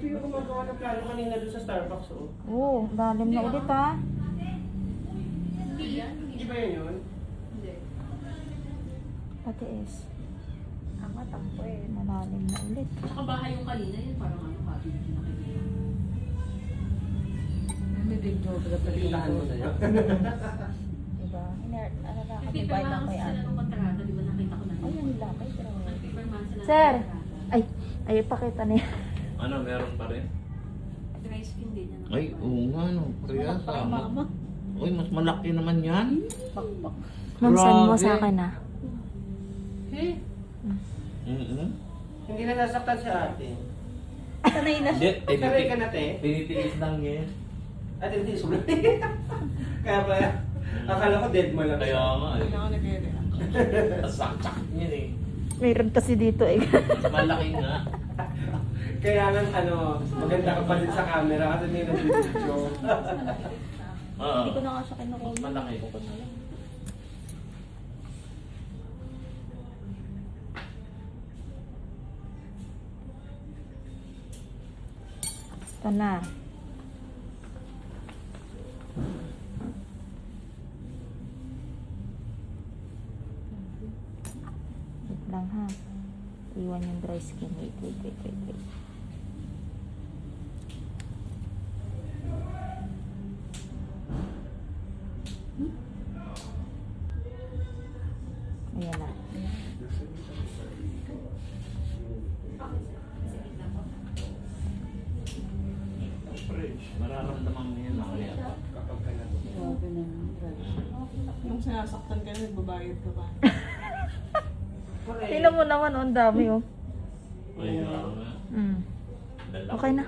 Ito yung gumagawa ng plano kanina doon sa Starbucks, oh. Oo, lalim na ulit ha. Hindi ba yun? Hindi. Patiis. Ang matampo eh. Malalim na ulit. Saka bahay yung kanina yun, parang ano, happy na nakikita. May big job na Pintahan mo na yun. Diba? Ano na kami Nag-paper bayad man ng kasi kay sila ano. nung kontrata, di ba nakita ko na Ay, yung lakay. Pero Nag-paper man sila. Sir! ng kontrata. Ay, pakita niya. Ano, meron pa rin? Dry skin din yan. Ay, oo nga, no. Kaya Malak pa sama. mama. Uy, mas malaki naman yan. Bakbak. Ma'am, send mo Grabe. sa akin ha. Eh, hindi na nasaktan si ate. Sanay na siya. Hindi, Saray ka na, te. tinitiis lang yan. At hindi sulat. Kaya pala, akala ko dead mo lang. Kaya nga eh. Hindi ako nagre-react. Saksak niyan eh. Meron kasi dito eh. Mas malaki nga. Kaya lang, maganda ka pa din sa camera kasi hindi na video. Oo. Hindi ko na nga siya kinukuha. Mas malaki. Ko na lang. Ito na. Wait lang ha. Iwan yung dry skin. Wait. Ayan na. Mararamdaman mo yan ako yan. Kapag ka na. Grabe na. Yung sinasaktan ka na, nagbabayad ka pa. Correct. Tingnan mo naman, oh, ang dami oh. Ay, nga. Mm. Lalaki. Okay na.